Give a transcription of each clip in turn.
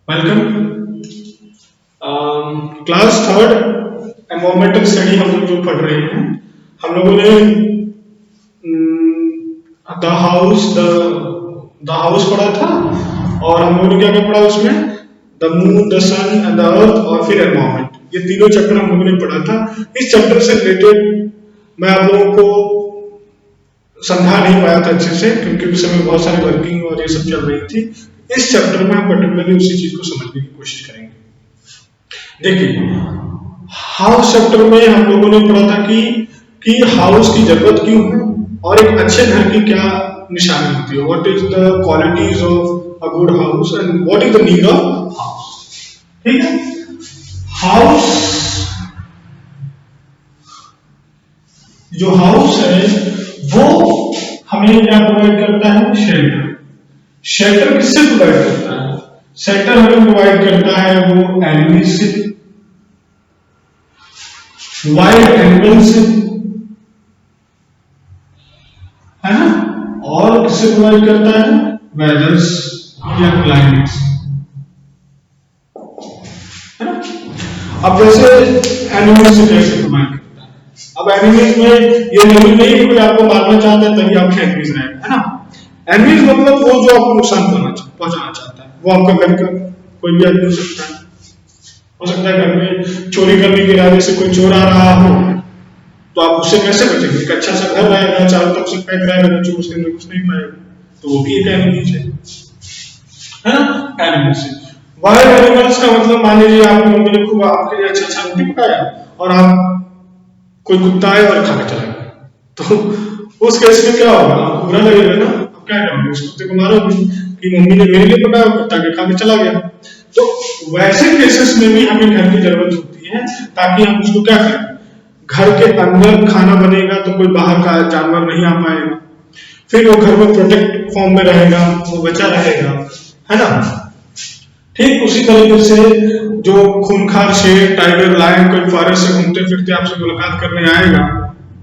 Welcome. Class third environmental study हम लोग जो पढ़ रहे हैं, हम लोगों ने द हाउस पढ़ा था और हम लोगों ने क्या क्या पढ़ा उसमें, the moon, the sun and the earth और फिर एनवायरमेंट। ये तीनों चैप्टर हम लोगों ने पढ़ा था। इस चैप्टर से रिलेटेड मैं आप लोगों को समझा नहीं पाया था अच्छे से, क्योंकि उस समय बहुत सारी वर्किंग और ये सब चल रही थी। इस चैप्टर में हम पर्टिकुलरली उसी चीज को समझने की कोशिश करेंगे। देखिए, हाउस चैप्टर में हम लोगों ने पढ़ा था कि हाउस की जरूरत क्यों है और एक अच्छे घर की क्या निशानी होती है, what is the qualities of a good house and what is the need of house. ठीक है, हाउस, जो हाउस है वो हमें क्या प्रोवाइड करता है? शेल्टर। शेल्टर किससे प्रोवाइड करता है? शेल्टर हमें प्रोवाइड करता है वो एनिमल से, वाइल्ड एनिमल से, है ना, और किससे प्रोवाइड करता है? वेदर्स या क्लाइमेट से, है ना। अब जैसे एनिमल से कैसे प्रोवाइड करता है? अब एनिमल्स में ये नहीं कि कोई आपको मारना चाहता है तभी आप एनिमल्स रहेगा, है ना। एनिमल्स मतलब वो जो आपको नुकसान पहुंचाना चाहता है, वो आपका घर का कोई भी आदमी हो सकता है घर में चोरी करने के इरादे से कोई चोर आ रहा हो, तो आप उससे कैसे बचेंगे? एक अच्छा सा घर रहेगा, चारों तरफ से पैक रहेगा, चोर उसके अंदर घुस नहीं पाएगा, तो वो भी एक एनिमल है ना, एनिमल से। वाइल्ड एनिमल्स का मतलब, मान लीजिए आपकी मम्मी ने खूब आपके लिए अच्छा रोटी पकाया और आप कोई कुत्ता आया और खा के चला गया, तो उस केस में क्या होगा? आपको बुरा लगेगा ना, आप क्या करोगे? उस कुत्ते को मारोगे कि मम्मी ने मेरे लिए पकाया, कुत्ता के खा के चला गया। तो वैसे केसेस में भी हमें घर की जरूरत होती है, ताकि हम उसको क्या करें? घर के अंदर खाना बनेगा तो कोई बाहर का जानवर नहीं आ पाएगा, फिर वो घर में प्रोटेक्ट फॉर्म में रहेगा, वो बचा रहेगा, है ना। ठीक उसी तरीके से जो खूंखार शेर, टाइगर, लायन कोई फॉरेस्ट से घूमते फिरते आपसे मुलाकात करने आएगा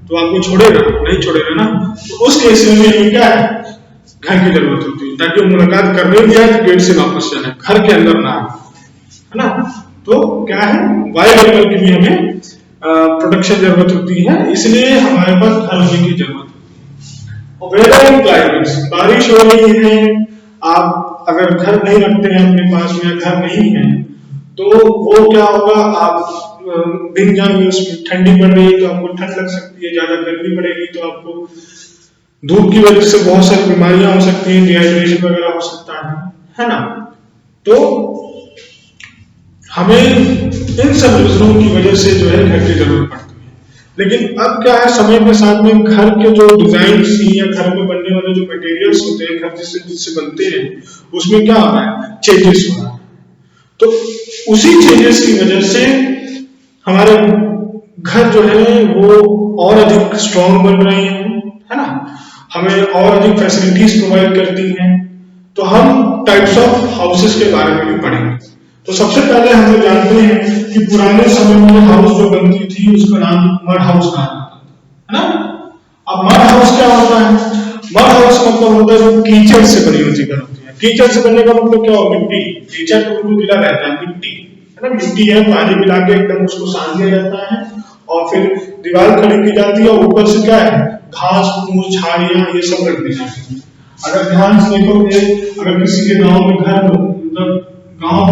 तो आपको छोड़ेगा नहीं? छोड़ेगा ना। तो उस केस में हमें क्या है? घर की जरूरत होती है, ताकि वो मुलाकात करने भी आए तो गेट से वापस जाए, घर के अंदर ना आए, है ना। तो क्या है, वाइल्ड एनिमल की भी हमें प्रोटेक्शन जरूरत होती है, इसलिए हमारे पास घर होने की जरूरत होती है। और वेदर एंड क्लाइमेट्स, बारिश हो रही है, आप अगर घर नहीं रखते हैं अपने पास में, घर नहीं है, तो वो क्या होगा? आप भीग जाएंगे उसमें। ठंडी पड़ रही है तो आपको ठंड लग सकती है, ज्यादा गर्मी पड़ेगी तो आपको धूप की वजह से बहुत सारी बीमारियां हो सकती हैं, डिहाइड्रेशन वगैरह हो सकता है ना। तो हमें इन सब रीजनों की वजह से जो है घर की जरूरत पड़ती है। लेकिन अब क्या है, समय के साथ में घर के जो डिजाइन या घर में बनने वाले जो मटेरियल्स होते हैं, घर जिससे बनते हैं, उसमें क्या हो रहा है? चेंजेस हो रहा है। तो उसी चेंजेस की वजह से हमारे घर जो है वो और अधिक स्ट्रॉन्ग बन रहे हैं, है ना, हमें और अधिक फैसिलिटीज प्रोवाइड करती हैं। तो हम टाइप्स ऑफ हाउसेस के बारे में भी पढ़ेंगे। तो सबसे पहले हम लोग जानते हैं कि पुराने समय में हाउस जो बनती थी उसका नाम मड हाउस कहा जाता है ना। अब मड हाउस क्या होता है? मड हाउस मतलब होता है जो कीचड़ से बनी हुई घर होती है। कीचड़ से बनने का मतलब क्या हो? मिट्टी। कीचड़ तो बिल्कुल गिला रहता है, मिट्टी है ना, मिट्टी है, पानी मिला के एकदम उसको सान दिया जाता है और फिर दीवार खड़ी की जाती है और ऊपर से क्या है? घास फूस झाड़ियां ये सब रख दी जाती है। अगर ध्यान से देखोगे, अगर किसी के गांव में घर, मतलब गांव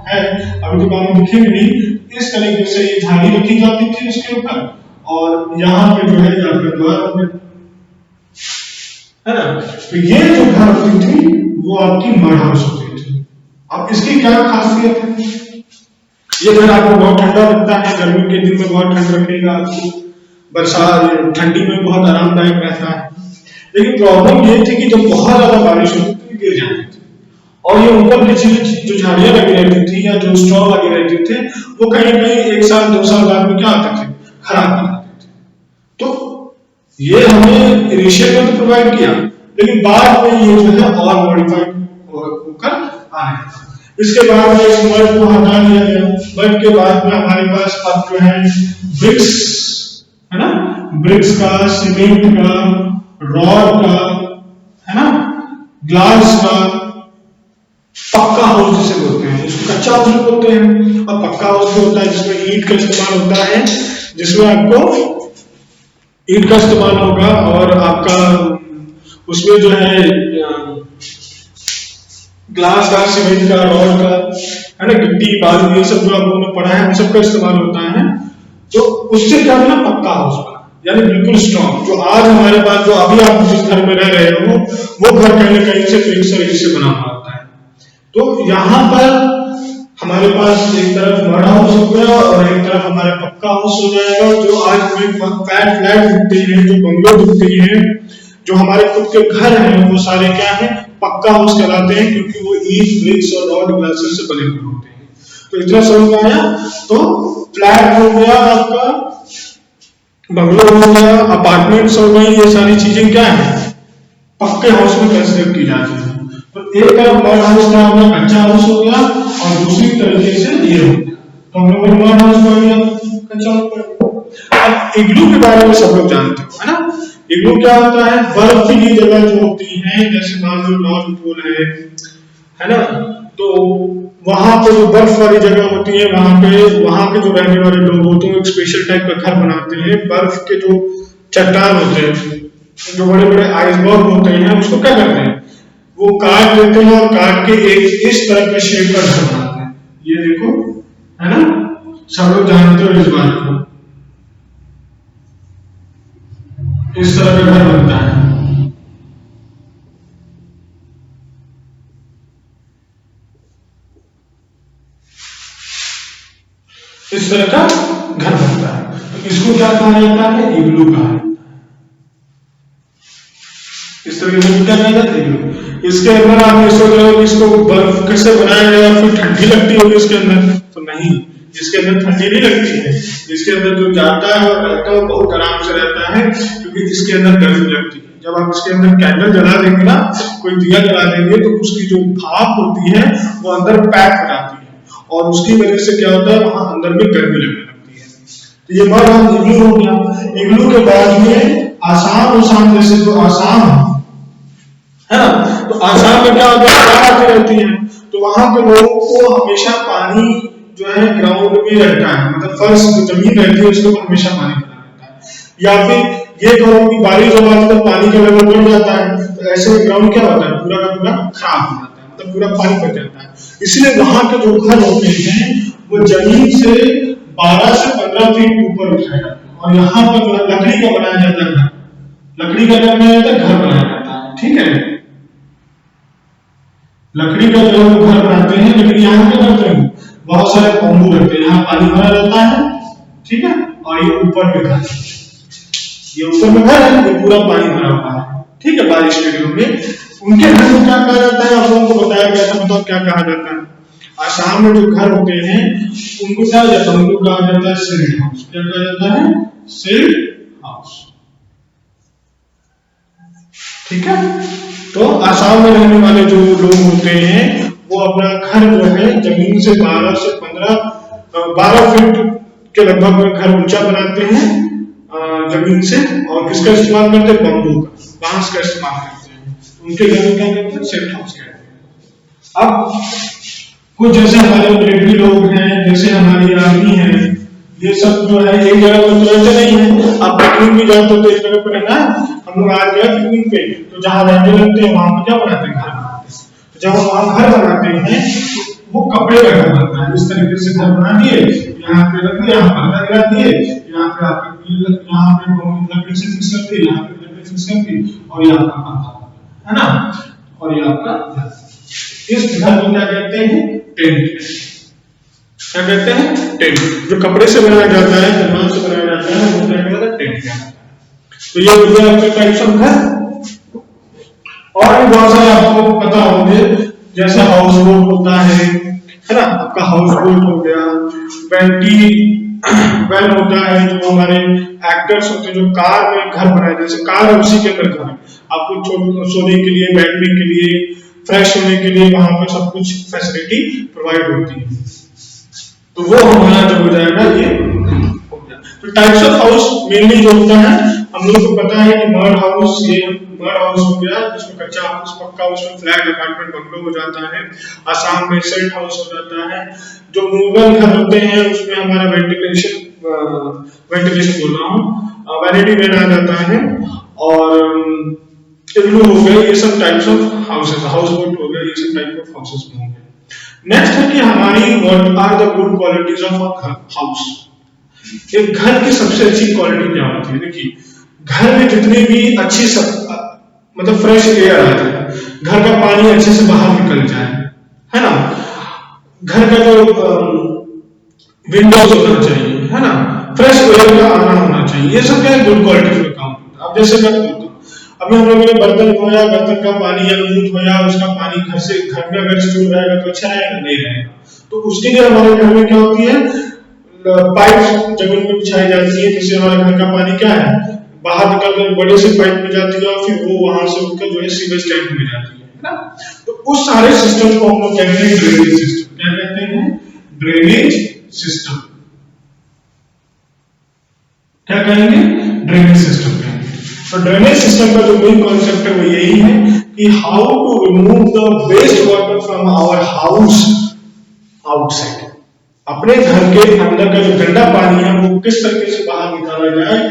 है, अभी तो गांव में दिखेंगे नहीं, इस तरीके से ये झाड़ी रखी जाती थी उसके ऊपर, और यहाँ पे जो है आपका द्वार है ना। तो ये जो घर होती थी वो आपकी मड हाउस होती थी। अब इसकी क्या खासियत है? ये घर आपको बहुत ठंडा लगता है, गर्मी के दिन में बहुत ठंड रखेगा आपको, बरसात ठंडी में बहुत आरामदायक रहता है। लेकिन प्रॉब्लम ये थी कि जब बहुत ज्यादा बारिश होती थी गिर जाती थी, और ये ऊपर की चीज जो झाड़ियां लगी रहती थी या जो स्ट्रॉ लगे रहते थे, वो कहीं कहीं 1 साल 2 साल बाद में क्या होते थे? खराब हो जाते थे। तो ये हमें इनिशियल में तो प्रोवाइड किया, लेकिन बाद में ये जो है और मॉडिफाइड होकर आने लगा। इसके बाद में इस मड को हटा दिया गया। मड के बाद में हमारे पास अब जो है ब्रिक्स, है ना, ब्रिक्स का, सीमेंट का, रॉड का, है ना, ग्लास का, पक्का हाउस जिसे बोलते हैं, इसको कच्चा हाउस भी बोलते हैं। और पक्का हाउस भी होता है जिसमें ईंट का इस्तेमाल होता है, जिसमें आपको ईंट का इस्तेमाल होगा और आपका उसमें जो है ग्लास का, सीमेंट का, रॉड का, है ना, गिट्टी बालू, ये सब जो आप लोगों ने पढ़ा है उन सब का इस्तेमाल होता है। तो उससे क्या होना, पक्का हाउस बना, यानी बिल्कुल स्ट्रॉन्ग। जो आज हमारे पास, जो अभी आप जिस घर में रह रहे हो, वो घर कहीं ना कहीं से ब्रिक्स और ईंट से बना हुआ होता है। तो यहाँ पर हमारे पास एक तरफ मड हाउस हो गया और एक तरफ हमारा पक्का हाउस हो जाएगा। जो आज हमें फ्लैट दिखते हैं, जो बंगलो दिखते हैं, जो हमारे खुद के घर हैं, वो सारे क्या है, पक्का हाउस कहलाते हैं, क्योंकि वो ईंट, ब्रिक्स और रॉड, ग्लासेस से बने हुए होते हैं। तो इतना समझ में आया। तो फ्लैट हो गया आपका, बंगलो हो गया, अपार्टमेंट्स हो गई, ये सारी चीजें क्या है, पक्के हाउस में कंसिडर की जाती है। तो एक तरफ मड हाउस क्या हो गया, कच्चा हाउस हो गया, और दूसरी तरीके से ये हो गया। तो हम लोग मड हाउस पढ़ लिया, कच्चा हाउस पढ़ लिया। अब इग्लू के बारे में सब लोग जानते हो, है ना। इग्लू क्या होता है, बर्फीली जगह जो होती है, जैसे मान लो नॉर्थ पोल है ना, तो वहां पे जो बर्फ वाली जगह होती है, वहां के जो रहने वाले लोग होते हैं एक स्पेशल टाइप का घर बनाते हैं। बर्फ के जो चट्टान होते हैं, जो बड़े बड़े आइसबर्ग होते हैं, उसको क्या करते हैं, वो काट देते हैं और काट के एक इस तरह के शेप का घर बनाते हैं। ये देखो, है ना, सब लोग जानते हो इस बात को। इस तरह का घर बनता है। इस तरह का घर बनता है। तो इसको क्या कहा जाता है, इग्लू कहा जाता है। इस तरह के क्या कहा जाता है, इग्लू। इसके अंदर आप ये सोच रहे हो कि इसको बर्फ कैसे बनाया गया, फिर ठंडी लगती होगी इसके अंदर, तो नहीं, इसके अंदर ठंडी नहीं लगती है। इसके अंदर जो जाता है और रहता है बहुत आराम से रहता है, क्योंकि इसके अंदर गर्मी लगती है। जब आप इसके अंदर कैंडल जला देंगे ना, कोई दिया जला देंगे, तो उसकी जो भाप होती है वो अंदर पैक हो जाती है, और उसकी वजह से क्या होता है, वहां अंदर में गर्मी लगने लगती है। तो ये मड हाउस इग्लू हो गया। इग्लू के बाद में आसाम जैसे जो आसाम है ना, तो आसाम में क्या होता है, बाढ़ आती रहती है, तो वहां के लोगों को हमेशा पानी जो है ग्राउंड में रहता है, मतलब फर्श जो जमीन रहती है उसके ऊपर हमेशा पानी बना रहता है। या फिर ये कहो कि बारिश जब आती है तो पानी का लेवल बढ़ जाता है, तो ऐसे में ग्राउंड क्या होता है, पूरा का पूरा खराब हो जाता है, मतलब पूरा पानी बच जाता है। इसलिए वहां के जो घर होते हैं वो जमीन से 12 से 15 फीट ऊपर उठाए जाते हैं, और यहाँ पर लकड़ी का बनाया जाता है घर, लकड़ी का क्या बनाया जाता है, घर बनाया जाता है। ठीक है, लकड़ी का जो घर बनाते हैं, लेकिन यहाँ क्या करते हैं, बहुत सारे बम्बू रखते हैं, यहाँ पानी भरा रहता है। ठीक है, और ये ऊपर में घर, ये ऊपर में घर है, ये पूरा पानी भरा हुआ है। ठीक है, बारिश के दिनों में उनके घर को क्या कहा जाता है, आप लोगों को बताया गया था, बताओ क्या कहा जाता है। आसाम में जो घर होते हैं उनको क्या जाता है, उनको कहा जाता है सिल्ट हाउस। क्या कहा जाता है, सिल्ट हाउस। ठीक है, तो आसाम में रहने वाले जो लोग होते हैं वो अपना घर जो है जमीन से 12 से 12 फीट के लगभग घर ऊंचा बनाते हैं जमीन से, और किसका इस्तेमाल करते हैं, बम्बू का, बांस का इस्तेमाल करते हैं। उनके घर में क्या कहते हैं, सिल्ट हाउस कहते हैं। अब कुछ जैसे हमारे मिलिट्री लोग हैं, जैसे हमारी आर्मी है, ये सब जो है एक जगह पर तो रहते नहीं है। आप पिकनिक भी जाते हो तो एक जगह पर रहना है। हम लोग आज गए पिकनिक पे, तो जहाँ रहने लगते हैं वहां पर क्या बनाते हैं, घर बनाते हैं। तो जब हम वहां घर बनाते हैं वो कपड़े का घर बनता है। इस तरीके से घर बना दिए, यहाँ पे रख दिए, यहाँ पर्दा गिरा दिए, यहाँ पे आपके यहाँ पे लकड़ी से फिक्स कर दिए, यहाँ पे लकड़ी फिक्स कर दी, और ये आपका पर्दा है ना, और ये आपका घर। इस घर को क्या कहते हैं, टेंट। क्या कहते हैं, टेंट। जो कपड़े से बनाया जाता है, सामान से बनाया जाता है, वो क्या कहलाता है, टेंट कहलाता है। तो ये हो गया आपके टाइप्स ऑफ घर। और भी बहुत सारे आपको पता होंगे, जैसे हाउस बोट होता है ना, आपका हाउस बोट हो गया, वेल होता है, जो हमारे एक्टर्स होते हैं जो कार में घर बनाए, जैसे कार है उसी के अंदर घर है, आपको सोने के लिए, बैठने के लिए, फ्रेश होने के लिए वहां पर सब कुछ फैसिलिटी प्रोवाइड होती है। तो वो हमारा जो हो जाएगा ये हो गया। तो टाइप्स ऑफ हाउस मेनली जो होता है हम लोग को पता है कि मड हाउस, ये मड हाउस हो गया जिसमें कच्चा हाउस, पक्का उसमें फ्लैट अपार्टमेंट बंगलो हो जाता है। आसाम में सेट हाउस हो जाता है। जो मूवल घर होते हैं उसमें हमारा वेंटिलेशन बोल रहा हूँ, वैनिटी वेन आ जाता है। और इग्लू हो गए, ये सब types of houses, house boat हो गए, ये सब टाइप ऑफ हाउसेस में हो गए। नेक्स्ट है कि हमारी what are the good qualities of a house. एक घर की सबसे अच्छी क्वालिटी क्या होती है? देखिए, घर में जितनी भी अच्छी मतलब फ्रेश एयर आ जाए, घर का पानी अच्छे से बाहर निकल जाए, है ना, घर का जो विंडोज होना चाहिए, है ना, फ्रेश एयर का आना होना चाहिए, ये सब क्या है गुड क्वालिटी में काम होता है। अब जैसे मैं बोलता हूँ, अभी हम लोगों ने बर्तन धोया, बर्तन का पानी या दूध धोया, उसका पानी घर में अगर स्टोर रहेगा तो अच्छा रहेगा, नहीं रहेगा। तो उसके लिए हमारे घर में क्या होती है, पाइप जमीन में बिछाई जाती है, जिससे हमारे घर का पानी क्या है, बाहर निकल कर बड़े से पाइप में जाती है और फिर वो वहां से उठकर जो है सीवेज टैंक में जाती है ना। तो उस सारे सिस्टम को हम लोग कहते हैं ड्रेनेज सिस्टम। क्या कहते हैं? Drainage system. क्या कहेंगे? ड्रेनेज सिस्टम कहेंगे। तो ड्रेनेज सिस्टम का जो मेन कॉन्सेप्ट है वो यही है कि how to remove the waste water from our house outside. अपने घर के अंदर का जो गंदा पानी है वो किस तरीके से बाहर निकाला जाए,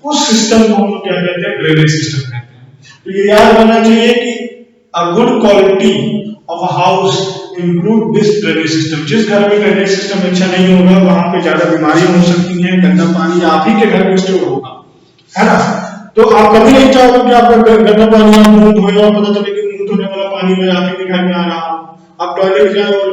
उस सिस्टम को हम लोग क्या कहते हैं? ड्रेनेज सिस्टम कहते हैं। तो ये याद रखना चाहिए कि a good quality of a house include this drainage system. जिस घर में ड्रेनेज सिस्टम अच्छा नहीं होगा वहां पे ज्यादा बीमारियां हो सकती हैं, गंदा पानी आप ही के घर में स्टोर होगा, है ना। तो आप कभी नहीं चाहोगे कि आपका गंदा पानी आप मुंह धोए और पता चले कि मुंह धोने वाला पानी में आप ही के घर में आ रहा हो, आप टॉयलेट जाए और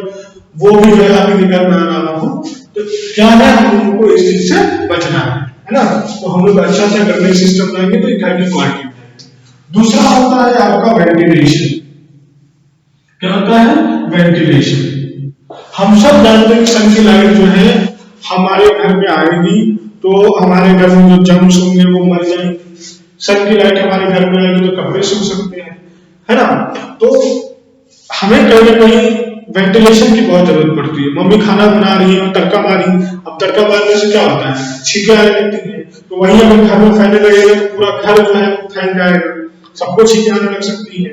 वो भी जो है आप ही के घर में आ रहा हो। तो क्या है, हम लोगों को इस चीज से बचना है ना। तो हम लोग अच्छा सा ड्रेनेज सिस्टम लाएंगे तो घर की क्वालिटी बढ़ेगी। दूसरा होता है आपका वेंटिलेशन। क्या होता है? वेंटिलेशन। हम सब जानते हैं कि सन की लाइट जो है हमारे घर में आएगी तो हमारे घर में जो जर्म्स होंगे वो मर जाएंगे। सन की लाइट हमारे घर में आएगी तो कपड़े सूख सकते हैं, है ना। तो हमें कहीं ना कहीं वेंटिलेशन की बहुत जरूरत पड़ती है। मम्मी खाना बना रही है और तड़का मारी, अब तड़का मारने से क्या होता है, छींके आने लगती है। तो वही अगर घर में फैलने लगेगा तो पूरा घर जो है फैल जाएगा, सबको छींके आने लग सकती है।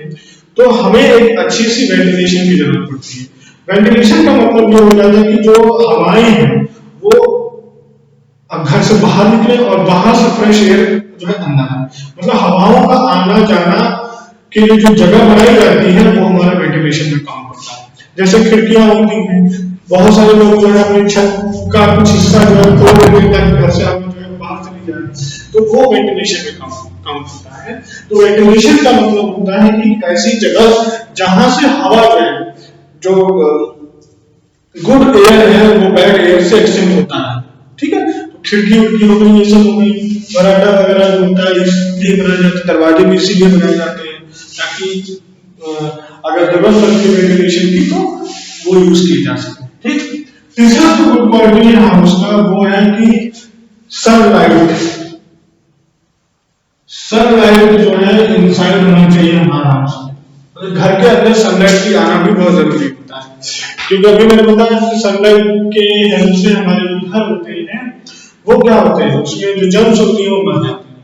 तो हमें एक अच्छी सी वेंटिलेशन की जरूरत पड़ती है। वेंटिलेशन का मतलब ये हो जाता है कि जो हवाएं हैं वो घर से बाहर निकले और बाहर से फ्रेश एयर जो है अंदर है। मतलब हवाओं का आना जाना के लिए जो जगह बनाई जाती है वो हमारा वेंटिलेशन में काम करता है। जैसे खिड़कियां होती हैं, बहुत सारे लोग जो है अपनी छत का कुछ हिस्सा जो है खोल देते हैं ताकि घर से हवा जो है बाहर चली जाए, तो वो वेंटिलेशन में काम करता है। तो वेंटिलेशन का मतलब होता है कि ऐसी जगह जहां से हवा जाए, जो गुड एयर है वो बैड एयर से एक्सचेंज होता है, ठीक है। तो खिड़की उड़की हो गई, ये सब हो गई, बरामदा वगैरह जो होता है इसलिए बनाए जाते हैं, दरवाजे भी इसीलिए बनाए जाते हैं ताकि अगर जरूरत पड़ती है वेंटिलेशन की तो वो यूज की जा सके, ठीक। तीसरा जो गुड क्वालिटी है हाउस का वो है कि सनलाइट। सनलाइट जो है इनसाइड होना चाहिए हमारा हाउस में। घर के अंदर सनलाइट की आना भी बहुत जरूरी होता है, क्योंकि अभी मैंने बताया कि सनलाइट के हेल्प से हमारे जो घर होते हैं वो क्या होते हैं, उसमें जो जर्म्स होती है वो मर जाती है।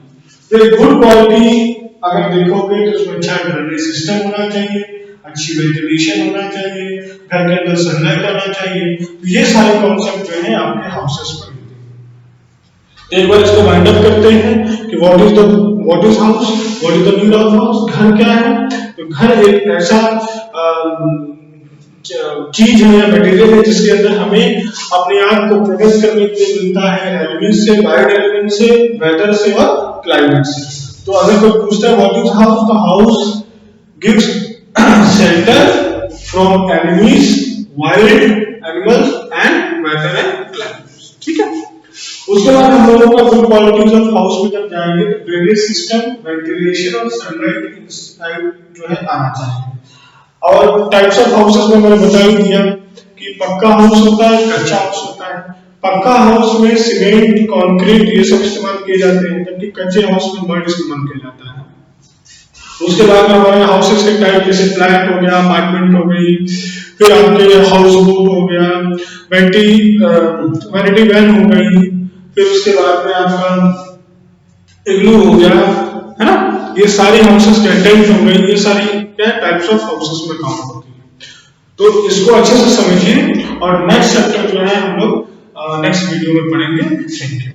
तो एक गुड क्वालिटी अगर देखोगे तो उसमें अच्छा ड्रेनेज सिस्टम होना चाहिए, अच्छी वेंटिलेशन होना चाहिए, घर के अंदर सनलाइट आना चाहिए। तो ये सारे कॉन्सेप्ट जो है आपके हाउसेस पर मिलते हैं। एक बार इसको वाइंड अप करते हैं कि what is house, what is the need of house. घर क्या है? तो घर एक ऐसा चीज है या मटेरियल है जिसके अंदर हमें अपने आप को प्रोटेक्ट करने के लिए मिलता है एलिमेंट से, वाइड एलिमेंट से, वेदर से और क्लाइमेट से। तो अगर कोई पूछता है व्हाट इज हाउस, तो house gives shelter from enemies, wild animals and weather and climate, ठीक है। उसके बाद हम लोगों का गुड क्वालिटीज ऑफ हाउस में जब जाएंगे तो ड्रेनेज सिस्टम, वेंटिलेशन और सनलाइट इनसाइड जो है आना चाहिए। और टाइप्स ऑफ हाउसेस में मैंने बता ही दिया कि पक्का हाउस होता है, कच्चा हाउस होता है। पक्का हाउस में सीमेंट, कंक्रीट ये सब इस्तेमाल किए जाते हैं, जबकि कच्चे हाउस में मड इस्तेमाल किया जाता है। उसके बाद में हमारे हाउसेस के टाइप जैसे फ्लैट हो गया, अपार्टमेंट हो गई, फिर आपके हाउस बोट हो गया, वैनिटी वैन हो गई, फिर उसके बाद में आपका इग्लू हो गया, है ना, ये सारी हाउसेस क्या टेंट हो गई, ये सारी क्या टाइप्स ऑफ हाउसेस में काम होती है। तो इसको अच्छे से समझिए और नेक्स्ट चैप्टर जो है हम लोग नेक्स्ट वीडियो में पढ़ेंगे। Thank you.